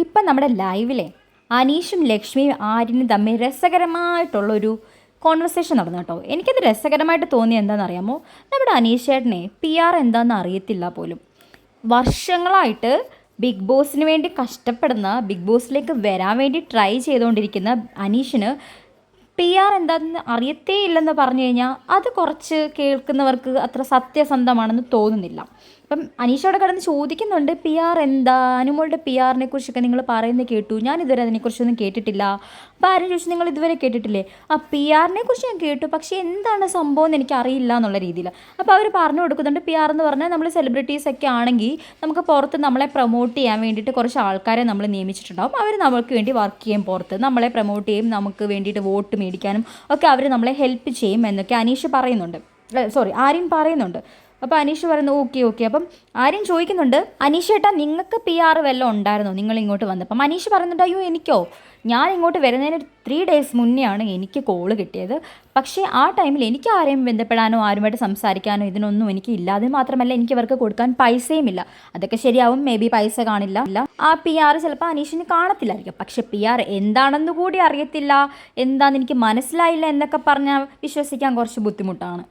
ഇപ്പം നമ്മുടെ ലൈവിലെ അനീഷും ലക്ഷ്മിയും ആര്യനും തമ്മിൽ രസകരമായിട്ടുള്ളൊരു കോൺവെർസേഷൻ നടന്നു കേട്ടോ. എനിക്കത് രസകരമായിട്ട് തോന്നിയ എന്താണെന്നറിയാമോ, നമ്മുടെ അനീഷ് ചേട്ടനെ പി ആർ എന്താണെന്ന് അറിയത്തില്ല പോലും. വർഷങ്ങളായിട്ട് ബിഗ് ബോസിന് വേണ്ടി കഷ്ടപ്പെടുന്ന, ബിഗ് ബോസിലേക്ക് വരാൻ വേണ്ടി ട്രൈ ചെയ്തുകൊണ്ടിരിക്കുന്ന അനീഷിന് പി ആർ എന്താണെന്ന് അറിയത്തേ ഇല്ലെന്ന് പറഞ്ഞു കഴിഞ്ഞാൽ അത് കുറച്ച് കേൾക്കുന്നവർക്ക് അത്ര സത്യസന്ധമാണെന്ന് തോന്നുന്നില്ല. അപ്പം അനീഷോട് കിടന്ന് ചോദിക്കുന്നുണ്ട്, പി ആർ എന്താ, അനുമോളുടെ പി ആറിനെ കുറിച്ചൊക്കെ നിങ്ങൾ പറയുന്നത് കേട്ടു, ഞാൻ ഇതുവരെ അതിനെക്കുറിച്ചൊന്നും കേട്ടിട്ടില്ല. അപ്പോൾ ആരും ചോദിച്ചു, നിങ്ങൾ ഇതുവരെ കേട്ടിട്ടില്ലേ? ആ പി ആറിനെ കുറിച്ച് ഞാൻ കേട്ടു, പക്ഷേ എന്താണ് സംഭവം എന്ന് എനിക്ക് അറിയില്ല എന്നുള്ള രീതിയിൽ. അപ്പോൾ അവർ പറഞ്ഞു കൊടുക്കുന്നുണ്ട്, പി ആർ എന്ന് പറഞ്ഞാൽ നമ്മൾ സെലിബ്രിറ്റീസൊക്കെ ആണെങ്കിൽ നമുക്ക് പുറത്ത് നമ്മളെ പ്രൊമോട്ട് ചെയ്യാൻ വേണ്ടിയിട്ട് കുറച്ച് ആൾക്കാരെ നമ്മൾ നിയമിച്ചിട്ടുണ്ടാവും. അവർ നമ്മൾക്ക് വേണ്ടി വർക്ക് ചെയ്യും, പുറത്ത് നമ്മളെ പ്രൊമോട്ട് ചെയ്യും, നമുക്ക് വേണ്ടിയിട്ട് വോട്ട് മേടിക്കാനും ഒക്കെ അവർ നമ്മളെ ഹെൽപ്പ് ചെയ്യും എന്നൊക്കെ അനീഷ് പറയുന്നുണ്ട്. ആര്യൻ പറയുന്നുണ്ട്. അപ്പോൾ അനീഷ് പറയുന്നു ഓക്കെ ഓക്കെ. അപ്പം ആര്യൻ ചോദിക്കുന്നുണ്ട്, അനീഷ് ചേട്ടാ നിങ്ങൾക്ക് പി ആർ വല്ലതും ഉണ്ടായിരുന്നോ നിങ്ങൾ ഇങ്ങോട്ട് വന്നപ്പം? അനീഷ് പറയുന്നുണ്ട്, അയ്യോ എനിക്കോ, ഞാൻ ഇങ്ങോട്ട് വരുന്നതിന് 3 days മുന്നെയാണ് എനിക്ക് കോള് കിട്ടിയത്. പക്ഷേ ആ ടൈമിൽ എനിക്ക് ആരെയും ബന്ധപ്പെടാനോ ആരുമായിട്ട് സംസാരിക്കാനോ ഇതിനൊന്നും എനിക്ക് ഇല്ല. അത് മാത്രമല്ല എനിക്ക് ഇവർക്ക് കൊടുക്കാൻ പൈസയും ഇല്ല. അതൊക്കെ ശരിയാവും, മേ ബി പൈസ കാണില്ല, ആ പി ആർ ചിലപ്പോൾ അനീഷിന് കാണത്തില്ലായിരിക്കും. പക്ഷെ പി ആർ എന്താണെന്ന് കൂടി അറിയത്തില്ല, എന്താണെന്ന് എനിക്ക് മനസ്സിലായില്ല എന്നൊക്കെ പറഞ്ഞാൽ വിശ്വസിക്കാൻ കുറച്ച് ബുദ്ധിമുട്ടാണ്.